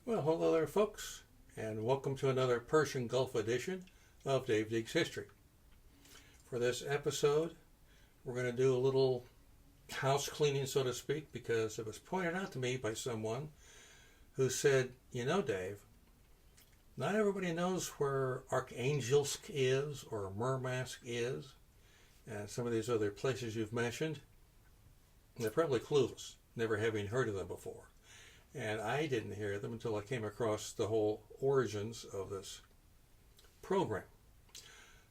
Well, hello there, folks, and welcome to another Persian Gulf edition of Dave Digs History. For this episode, we're going to do a little house cleaning, so to speak, because it was pointed out to me by someone who said, you know, Dave, not everybody knows where Archangelsk is or Murmansk is, and some of these other places you've mentioned. They're probably clueless, never having heard of them before. And I didn't hear them until I came across the whole origins of this program.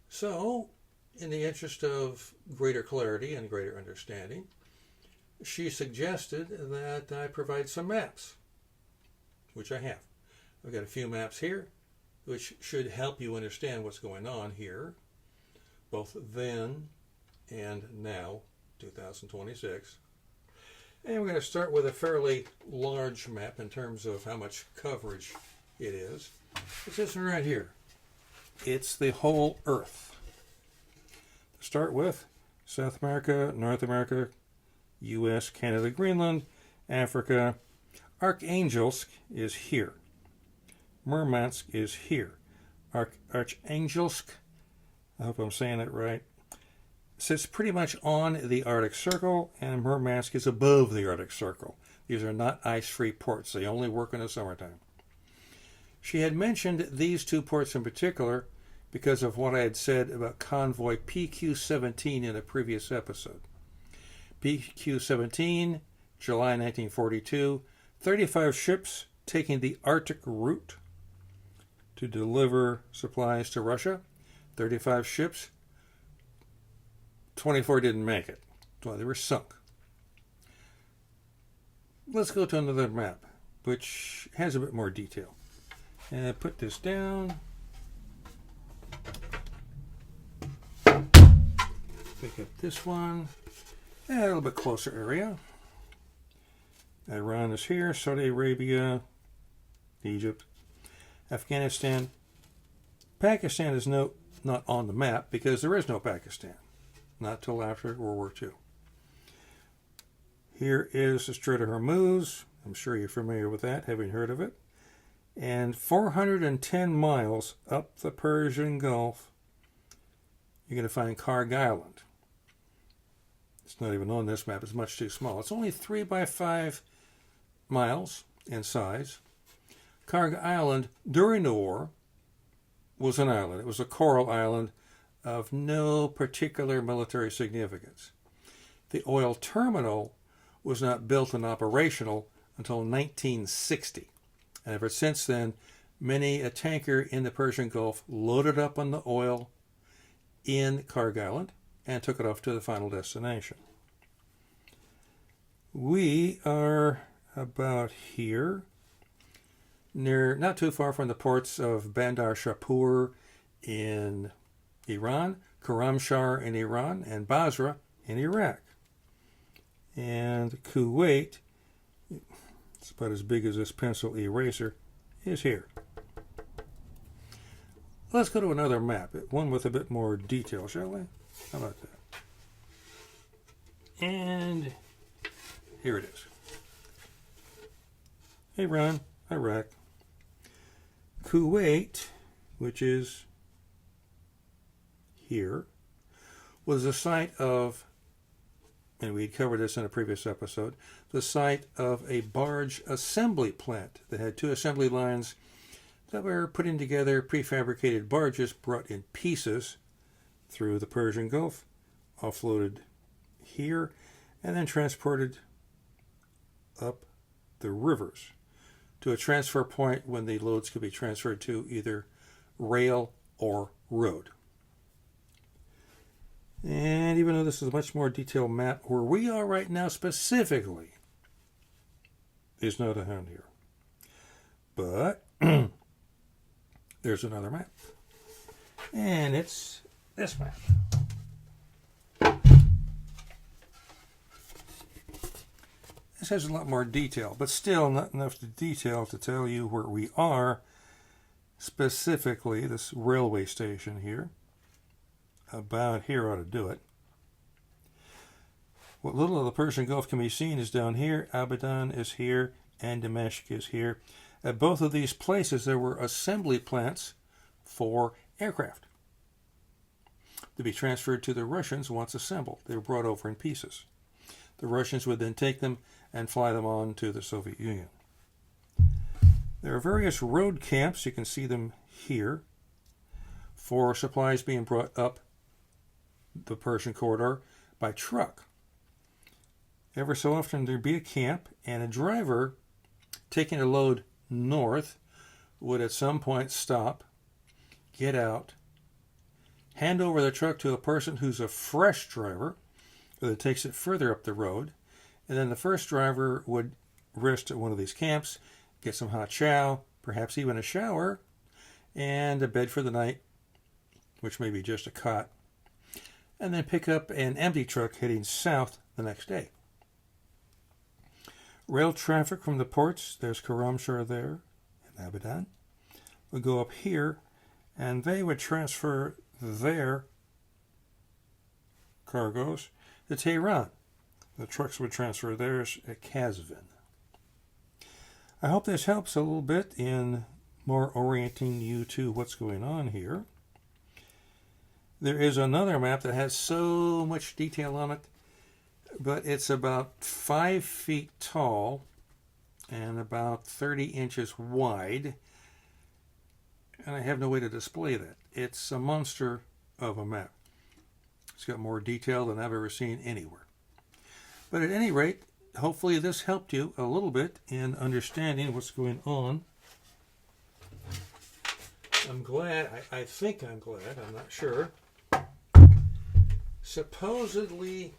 So, in the interest of greater clarity and greater understanding, she suggested that I provide some maps, which I have. I've got a few maps here, which should help you understand what's going on here, both then and now, 2026. And we're going to start with a fairly large map in terms of how much coverage it is. It's this one right here. It's the whole Earth. To start with, South America, North America, US, Canada, Greenland, Africa. Archangelsk is here. Murmansk is here. Archangelsk, I hope I'm saying it right, sits pretty much on the Arctic Circle, and Murmansk is above the Arctic Circle. These are not ice-free ports. They only work in the summertime. She had mentioned these two ports in particular because of what I had said about convoy PQ-17 in a previous episode. PQ-17, July 1942, 35 ships taking the Arctic route to deliver supplies to Russia. 35 ships. 24 didn't make it. Well, they were sunk. Let's go to another map, which has a bit more detail. And put this down. Pick up this one. And a little bit closer area. Iran is here. Saudi Arabia. Egypt. Afghanistan. Pakistan is not on the map because there is no Pakistan. Not till after World War II. Here is the Strait of Hormuz. I'm sure you're familiar with that, having heard of it. And 410 miles up the Persian Gulf, you're going to find Karg Island. It's not even on this map. It's much too small. It's only 3 by 5 miles in size. Karg Island, during the war, was an island. It was a coral island of no particular military significance. The oil terminal was not built and operational until 1960. And ever since then, many a tanker in the Persian Gulf loaded up on the oil in Karg Island and took it off to the final destination. We are about here, near, not too far from the ports of Bandar Shapur in Iran, Karamshar in Iran, and Basra in Iraq. And Kuwait, it's about as big as this pencil eraser, is here. Let's go to another map, one with a bit more detail, shall we? How about that? And here it is. Iran, Iraq, Kuwait, which is here, was the site of, and we had covered this in a previous episode, the site of a barge assembly plant that had 2 assembly lines that were putting together prefabricated barges brought in pieces through the Persian Gulf, offloaded here, and then transported up the rivers to a transfer point when the loads could be transferred to either rail or road. And even though this is a much more detailed map, where we are right now specifically is not on here. But there's another map. And it's this map. This has a lot more detail, but still not enough detail to tell you where we are, specifically this railway station here. About here ought to do it. What little of the Persian Gulf can be seen is down here. Abadan is here, and Damascus is here. At both of these places, there were assembly plants for aircraft to be transferred to the Russians once assembled. They were brought over in pieces. The Russians would then take them and fly them on to the Soviet Union. There are various road camps, you can see them here, for supplies being brought up the Persian corridor by truck. Ever so often there'd be a camp, and a driver taking a load north would at some point stop, get out, hand over the truck to a person who's a fresh driver, that takes it further up the road, and then the first driver would rest at one of these camps, get some hot chow, perhaps even a shower, and a bed for the night, which may be just a cot, and then pick up an empty truck heading south the next day. Rail traffic from the ports, there's Karamshar there, and Abadan, would go up here, and they would transfer their cargoes to Tehran. The trucks would transfer theirs at Kazvin. I hope this helps a little bit in more orienting you to what's going on here. There is another map that has so much detail on it, but it's about 5 feet tall and about 30 inches wide, and I have no way to display that. It's a monster of a map. It's got more detail than I've ever seen anywhere. But at any rate, hopefully this helped you a little bit in understanding what's going on. I'm glad, I think I'm glad, I'm not sure. Supposedly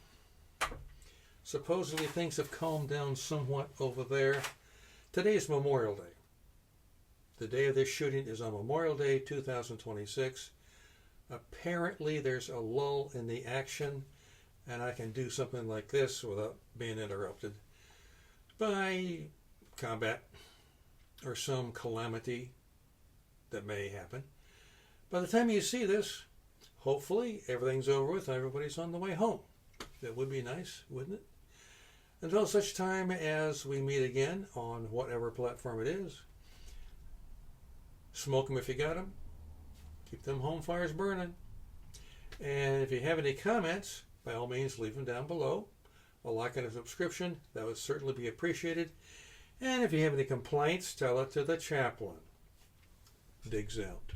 things have calmed down somewhat over there. Today is Memorial Day. The day of this shooting is on Memorial Day 2026. Apparently there's a lull in the action, and I can do something like this without being interrupted by combat or some calamity that may happen. By the time you see this, hopefully everything's over with and everybody's on the way home. That would be nice, wouldn't it? Until such time as we meet again on whatever platform it is, smoke them if you got them. Keep them home fires burning. And if you have any comments, by all means leave them down below. A like and a subscription, that would certainly be appreciated. And if you have any complaints, tell it to the chaplain. Digs out.